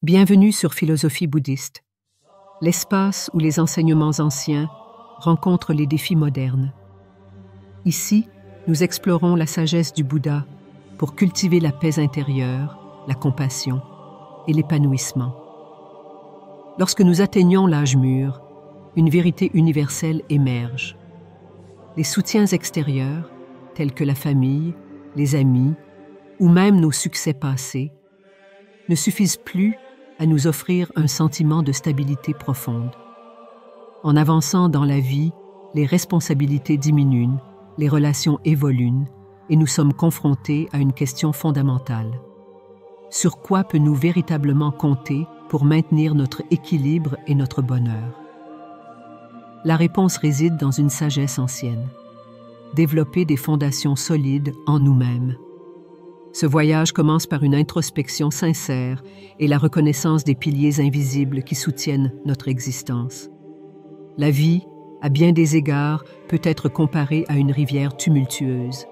Bienvenue sur Philosophie bouddhiste, l'espace où les enseignements anciens rencontrent les défis modernes. Ici, nous explorons la sagesse du Bouddha pour cultiver la paix intérieure, la compassion et l'épanouissement. Lorsque nous atteignons l'âge mûr, une vérité universelle émerge. Les soutiens extérieurs, tels que la famille, les amis ou même nos succès passés, ne suffisent plus à nous offrir un sentiment de stabilité profonde. En avançant dans la vie, les responsabilités diminuent, les relations évoluent et nous sommes confrontés à une question fondamentale. Sur quoi peut-nous véritablement compter pour maintenir notre équilibre et notre bonheur? La réponse réside dans une sagesse ancienne. Développer des fondations solides en nous-mêmes. Ce voyage commence par une introspection sincère et la reconnaissance des piliers invisibles qui soutiennent notre existence. La vie, à bien des égards, peut être comparée à une rivière tumultueuse.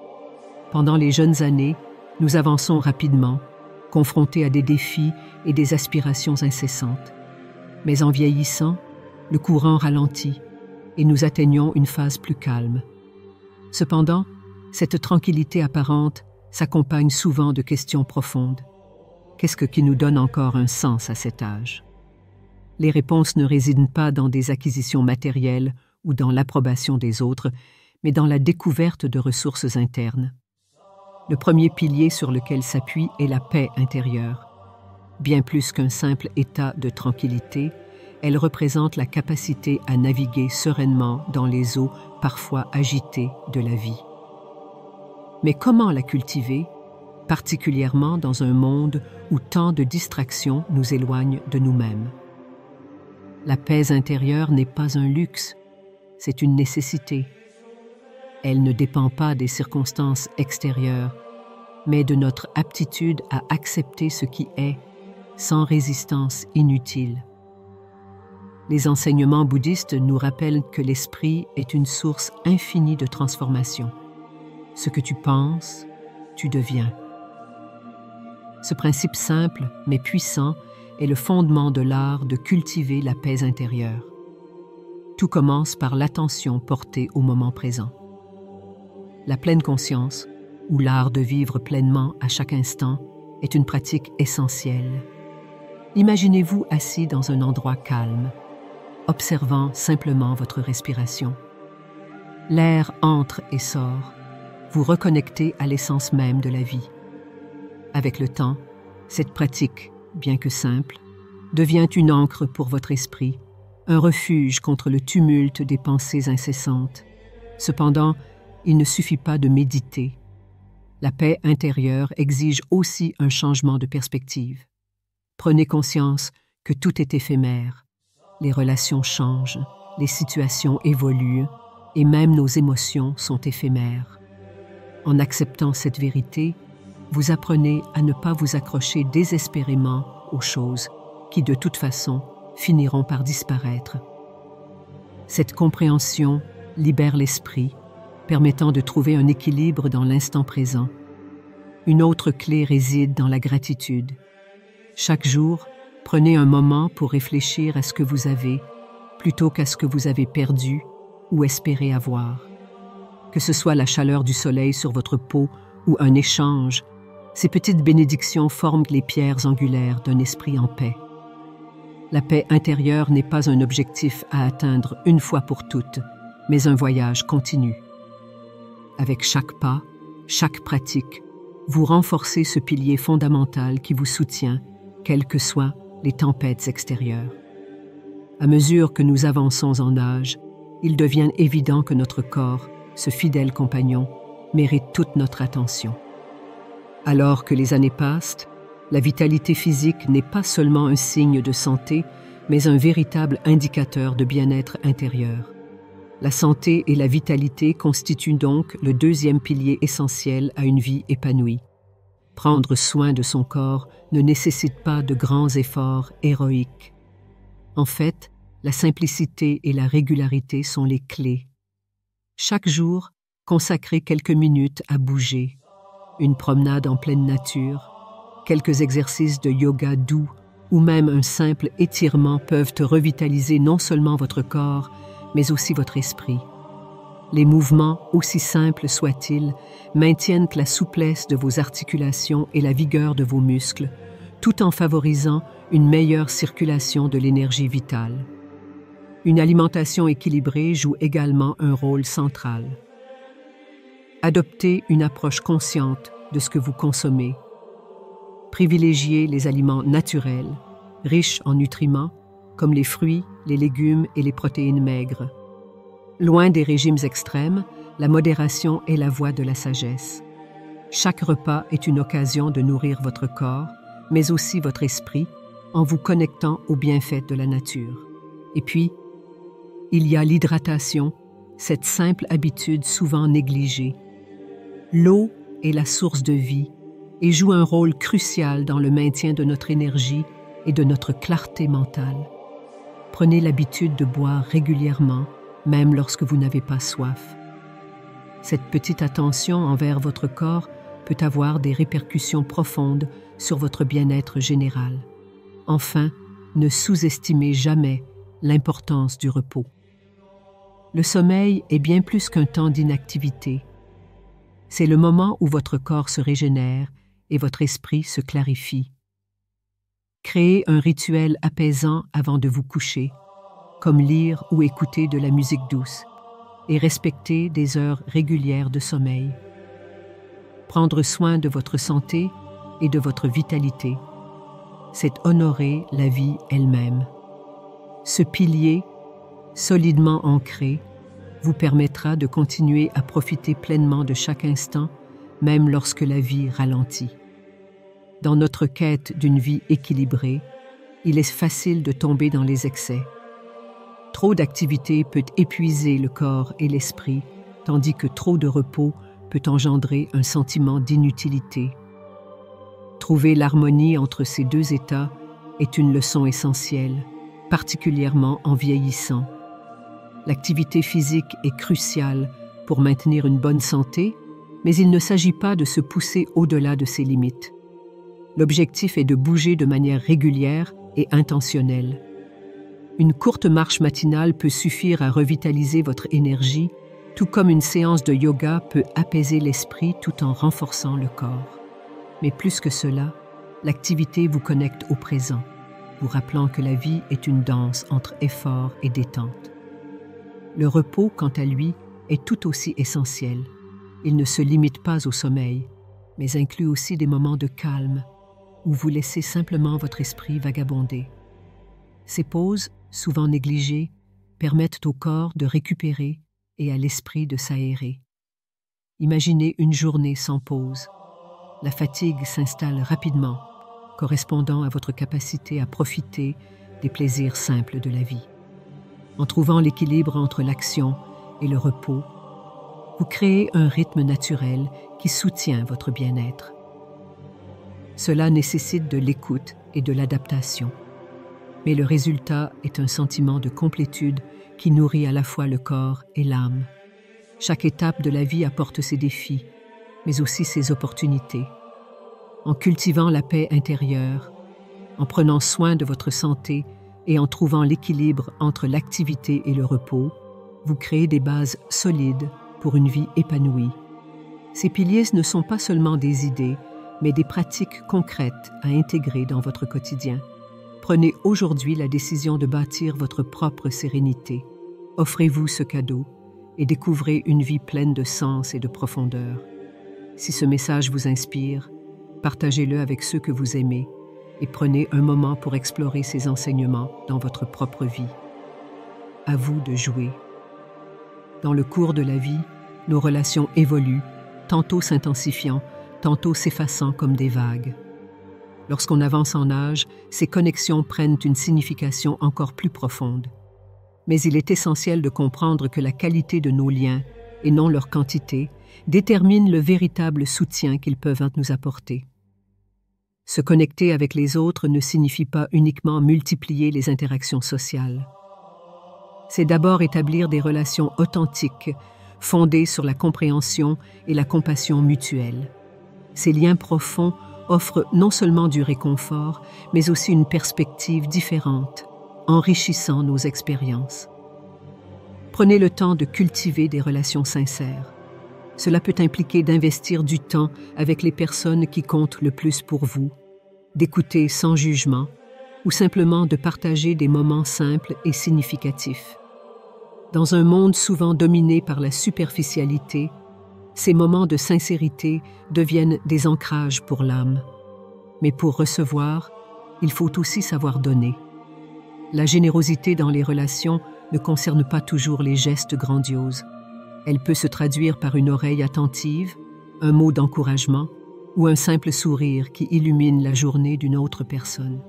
Pendant les jeunes années, nous avançons rapidement, confrontés à des défis et des aspirations incessantes. Mais en vieillissant, le courant ralentit et nous atteignons une phase plus calme. Cependant, cette tranquillité apparente s'accompagne souvent de questions profondes. Qu'est-ce qui nous donne encore un sens à cet âge? Les réponses ne résident pas dans des acquisitions matérielles ou dans l'approbation des autres, mais dans la découverte de ressources internes. Le premier pilier sur lequel s'appuie est la paix intérieure. Bien plus qu'un simple état de tranquillité, elle représente la capacité à naviguer sereinement dans les eaux parfois agitées de la vie. Mais comment la cultiver, particulièrement dans un monde où tant de distractions nous éloignent de nous-mêmes? La paix intérieure n'est pas un luxe, c'est une nécessité. Elle ne dépend pas des circonstances extérieures, mais de notre aptitude à accepter ce qui est, sans résistance inutile. Les enseignements bouddhistes nous rappellent que l'esprit est une source infinie de transformation. Ce que tu penses, tu deviens. Ce principe simple, mais puissant, est le fondement de l'art de cultiver la paix intérieure. Tout commence par l'attention portée au moment présent. La pleine conscience, ou l'art de vivre pleinement à chaque instant, est une pratique essentielle. Imaginez-vous assis dans un endroit calme, observant simplement votre respiration. L'air entre et sort. Vous reconnectez à l'essence même de la vie. Avec le temps, cette pratique, bien que simple, devient une ancre pour votre esprit, un refuge contre le tumulte des pensées incessantes. Cependant, il ne suffit pas de méditer. La paix intérieure exige aussi un changement de perspective. Prenez conscience que tout est éphémère. Les relations changent, les situations évoluent, et même nos émotions sont éphémères. En acceptant cette vérité, vous apprenez à ne pas vous accrocher désespérément aux choses qui, de toute façon, finiront par disparaître. Cette compréhension libère l'esprit, permettant de trouver un équilibre dans l'instant présent. Une autre clé réside dans la gratitude. Chaque jour, prenez un moment pour réfléchir à ce que vous avez, plutôt qu'à ce que vous avez perdu ou espéré avoir. Que ce soit la chaleur du soleil sur votre peau ou un échange, ces petites bénédictions forment les pierres angulaires d'un esprit en paix. La paix intérieure n'est pas un objectif à atteindre une fois pour toutes, mais un voyage continu. Avec chaque pas, chaque pratique, vous renforcez ce pilier fondamental qui vous soutient, quelles que soient les tempêtes extérieures. À mesure que nous avançons en âge, il devient évident que notre corps, ce fidèle compagnon, mérite toute notre attention. Alors que les années passent, la vitalité physique n'est pas seulement un signe de santé, mais un véritable indicateur de bien-être intérieur. La santé et la vitalité constituent donc le deuxième pilier essentiel à une vie épanouie. Prendre soin de son corps ne nécessite pas de grands efforts héroïques. En fait, la simplicité et la régularité sont les clés. Chaque jour, consacrez quelques minutes à bouger. Une promenade en pleine nature, quelques exercices de yoga doux ou même un simple étirement peuvent revitaliser non seulement votre corps, mais aussi votre esprit. Les mouvements, aussi simples soient-ils, maintiennent la souplesse de vos articulations et la vigueur de vos muscles, tout en favorisant une meilleure circulation de l'énergie vitale. Une alimentation équilibrée joue également un rôle central. Adoptez une approche consciente de ce que vous consommez. Privilégiez les aliments naturels, riches en nutriments, comme les fruits, les légumes et les protéines maigres. Loin des régimes extrêmes, la modération est la voie de la sagesse. Chaque repas est une occasion de nourrir votre corps, mais aussi votre esprit, en vous connectant aux bienfaits de la nature. Et puis, il y a l'hydratation, cette simple habitude souvent négligée. L'eau est la source de vie et joue un rôle crucial dans le maintien de notre énergie et de notre clarté mentale. Prenez l'habitude de boire régulièrement, même lorsque vous n'avez pas soif. Cette petite attention envers votre corps peut avoir des répercussions profondes sur votre bien-être général. Enfin, ne sous-estimez jamais l'importance du repos. Le sommeil est bien plus qu'un temps d'inactivité. C'est le moment où votre corps se régénère et votre esprit se clarifie. Créez un rituel apaisant avant de vous coucher, comme lire ou écouter de la musique douce, et respectez des heures régulières de sommeil. Prendre soin de votre santé et de votre vitalité, c'est honorer la vie elle-même. Ce pilier, solidement ancré, vous permettra de continuer à profiter pleinement de chaque instant, même lorsque la vie ralentit. Dans notre quête d'une vie équilibrée, il est facile de tomber dans les excès. Trop d'activité peut épuiser le corps et l'esprit, tandis que trop de repos peut engendrer un sentiment d'inutilité. Trouver l'harmonie entre ces deux états est une leçon essentielle, particulièrement en vieillissant. L'activité physique est cruciale pour maintenir une bonne santé, mais il ne s'agit pas de se pousser au-delà de ses limites. L'objectif est de bouger de manière régulière et intentionnelle. Une courte marche matinale peut suffire à revitaliser votre énergie, tout comme une séance de yoga peut apaiser l'esprit tout en renforçant le corps. Mais plus que cela, l'activité vous connecte au présent, vous rappelant que la vie est une danse entre effort et détente. Le repos, quant à lui, est tout aussi essentiel. Il ne se limite pas au sommeil, mais inclut aussi des moments de calme, où vous laissez simplement votre esprit vagabonder. Ces pauses, souvent négligées, permettent au corps de récupérer et à l'esprit de s'aérer. Imaginez une journée sans pause. La fatigue s'installe rapidement, correspondant à votre capacité à profiter des plaisirs simples de la vie. En trouvant l'équilibre entre l'action et le repos, vous créez un rythme naturel qui soutient votre bien-être. Cela nécessite de l'écoute et de l'adaptation. Mais le résultat est un sentiment de complétude qui nourrit à la fois le corps et l'âme. Chaque étape de la vie apporte ses défis, mais aussi ses opportunités. En cultivant la paix intérieure, en prenant soin de votre santé et en trouvant l'équilibre entre l'activité et le repos, vous créez des bases solides pour une vie épanouie. Ces piliers ne sont pas seulement des idées, mais des pratiques concrètes à intégrer dans votre quotidien. Prenez aujourd'hui la décision de bâtir votre propre sérénité. Offrez-vous ce cadeau et découvrez une vie pleine de sens et de profondeur. Si ce message vous inspire, partagez-le avec ceux que vous aimez et prenez un moment pour explorer ces enseignements dans votre propre vie. À vous de jouer. Dans le cours de la vie, nos relations évoluent, tantôt s'intensifiant, tantôt s'effaçant comme des vagues. Lorsqu'on avance en âge, ces connexions prennent une signification encore plus profonde. Mais il est essentiel de comprendre que la qualité de nos liens, et non leur quantité, détermine le véritable soutien qu'ils peuvent nous apporter. Se connecter avec les autres ne signifie pas uniquement multiplier les interactions sociales. C'est d'abord établir des relations authentiques, fondées sur la compréhension et la compassion mutuelle. Ces liens profonds offre non seulement du réconfort, mais aussi une perspective différente, enrichissant nos expériences. Prenez le temps de cultiver des relations sincères. Cela peut impliquer d'investir du temps avec les personnes qui comptent le plus pour vous, d'écouter sans jugement ou simplement de partager des moments simples et significatifs. Dans un monde souvent dominé par la superficialité, ces moments de sincérité deviennent des ancrages pour l'âme. Mais pour recevoir, il faut aussi savoir donner. La générosité dans les relations ne concerne pas toujours les gestes grandioses. Elle peut se traduire par une oreille attentive, un mot d'encouragement ou un simple sourire qui illumine la journée d'une autre personne.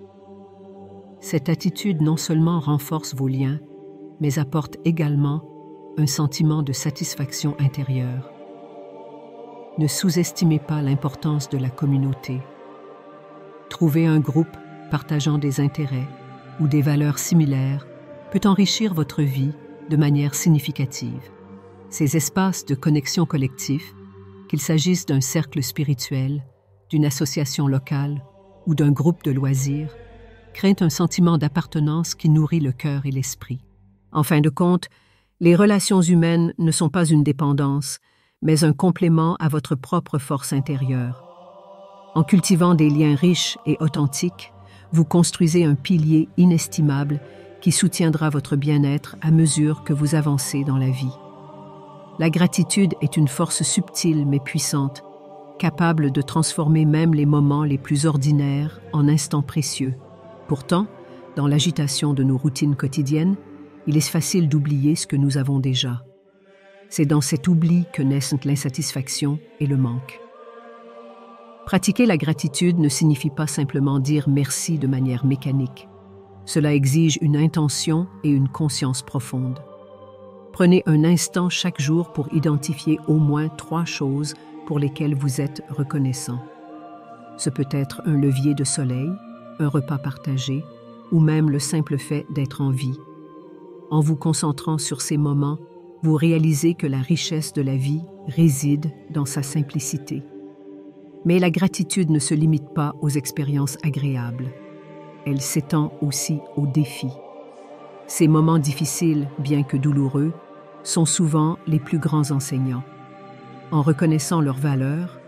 Cette attitude non seulement renforce vos liens, mais apporte également un sentiment de satisfaction intérieure. Ne sous-estimez pas l'importance de la communauté. Trouver un groupe partageant des intérêts ou des valeurs similaires peut enrichir votre vie de manière significative. Ces espaces de connexion collective, qu'il s'agisse d'un cercle spirituel, d'une association locale ou d'un groupe de loisirs, créent un sentiment d'appartenance qui nourrit le cœur et l'esprit. En fin de compte, les relations humaines ne sont pas une dépendance, mais un complément à votre propre force intérieure. En cultivant des liens riches et authentiques, vous construisez un pilier inestimable qui soutiendra votre bien-être à mesure que vous avancez dans la vie. La gratitude est une force subtile mais puissante, capable de transformer même les moments les plus ordinaires en instants précieux. Pourtant, dans l'agitation de nos routines quotidiennes, il est facile d'oublier ce que nous avons déjà. C'est dans cet oubli que naissent l'insatisfaction et le manque. Pratiquer la gratitude ne signifie pas simplement dire merci de manière mécanique. Cela exige une intention et une conscience profonde. Prenez un instant chaque jour pour identifier au moins 3 choses pour lesquelles vous êtes reconnaissant. Ce peut être un levier de soleil, un repas partagé ou même le simple fait d'être en vie. En vous concentrant sur ces moments, vous réalisez que la richesse de la vie réside dans sa simplicité. Mais la gratitude ne se limite pas aux expériences agréables. Elle s'étend aussi aux défis. Ces moments difficiles, bien que douloureux, sont souvent les plus grands enseignants. En reconnaissant leur valeur,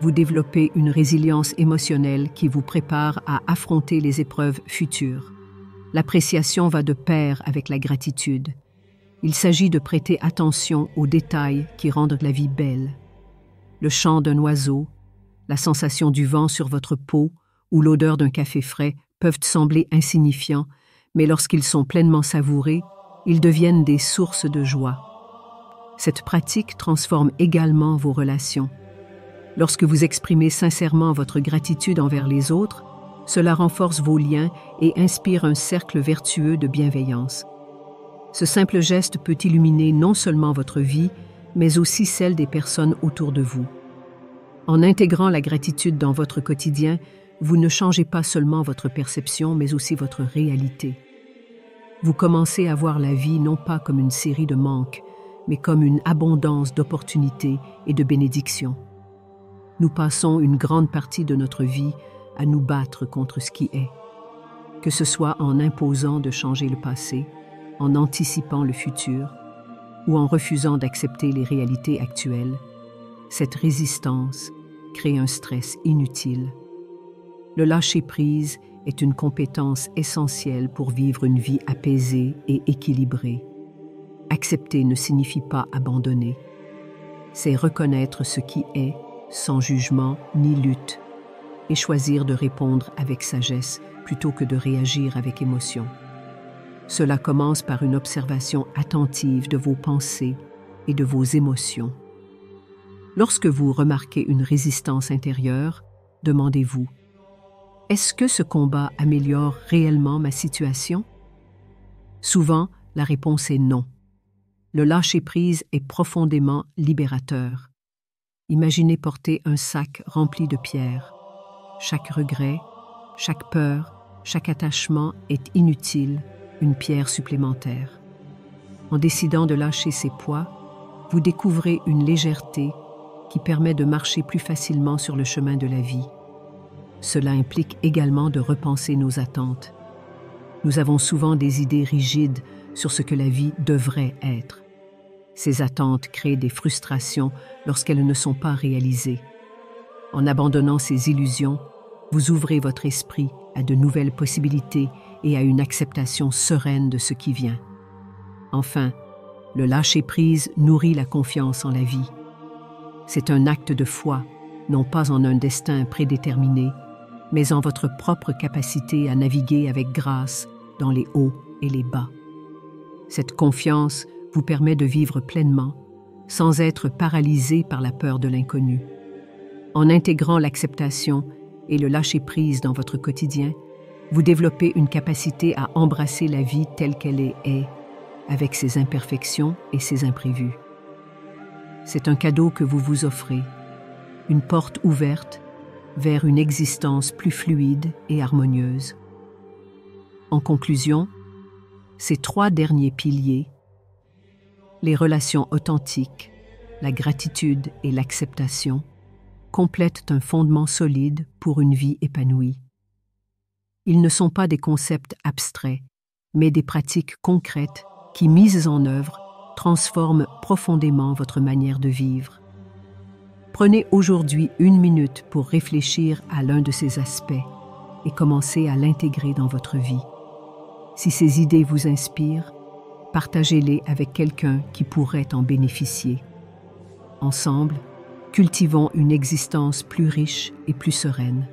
vous développez une résilience émotionnelle qui vous prépare à affronter les épreuves futures. L'appréciation va de pair avec la gratitude. Il s'agit de prêter attention aux détails qui rendent la vie belle. Le chant d'un oiseau, la sensation du vent sur votre peau ou l'odeur d'un café frais peuvent sembler insignifiants, mais lorsqu'ils sont pleinement savourés, ils deviennent des sources de joie. Cette pratique transforme également vos relations. Lorsque vous exprimez sincèrement votre gratitude envers les autres, cela renforce vos liens et inspire un cercle vertueux de bienveillance. Ce simple geste peut illuminer non seulement votre vie, mais aussi celle des personnes autour de vous. En intégrant la gratitude dans votre quotidien, vous ne changez pas seulement votre perception, mais aussi votre réalité. Vous commencez à voir la vie non pas comme une série de manques, mais comme une abondance d'opportunités et de bénédictions. Nous passons une grande partie de notre vie à nous battre contre ce qui est, que ce soit en imposant de changer le passé, en anticipant le futur ou en refusant d'accepter les réalités actuelles. Cette résistance crée un stress inutile. Le lâcher-prise est une compétence essentielle pour vivre une vie apaisée et équilibrée. Accepter ne signifie pas abandonner. C'est reconnaître ce qui est, sans jugement ni lutte, et choisir de répondre avec sagesse plutôt que de réagir avec émotion. Cela commence par une observation attentive de vos pensées et de vos émotions. Lorsque vous remarquez une résistance intérieure, demandez-vous: est-ce que ce combat améliore réellement ma situation? Souvent, la réponse est non. Le lâcher-prise est profondément libérateur. Imaginez porter un sac rempli de pierres. Chaque regret, chaque peur, chaque attachement est inutile, une pierre supplémentaire. En décidant de lâcher ces poids, vous découvrez une légèreté qui permet de marcher plus facilement sur le chemin de la vie. Cela implique également de repenser nos attentes. Nous avons souvent des idées rigides sur ce que la vie devrait être. Ces attentes créent des frustrations lorsqu'elles ne sont pas réalisées. En abandonnant ces illusions, vous ouvrez votre esprit à de nouvelles possibilités et à une acceptation sereine de ce qui vient. Enfin, le lâcher-prise nourrit la confiance en la vie. C'est un acte de foi, non pas en un destin prédéterminé, mais en votre propre capacité à naviguer avec grâce dans les hauts et les bas. Cette confiance vous permet de vivre pleinement, sans être paralysé par la peur de l'inconnu. En intégrant l'acceptation et le lâcher-prise dans votre quotidien, vous développez une capacité à embrasser la vie telle qu'elle est, avec ses imperfections et ses imprévus. C'est un cadeau que vous vous offrez, une porte ouverte vers une existence plus fluide et harmonieuse. En conclusion, ces 3 derniers piliers, les relations authentiques, la gratitude et l'acceptation, complètent un fondement solide pour une vie épanouie. Ils ne sont pas des concepts abstraits, mais des pratiques concrètes qui, mises en œuvre, transforment profondément votre manière de vivre. Prenez aujourd'hui 1 minute pour réfléchir à l'un de ces aspects et commencez à l'intégrer dans votre vie. Si ces idées vous inspirent, partagez-les avec quelqu'un qui pourrait en bénéficier. Ensemble, cultivons une existence plus riche et plus sereine.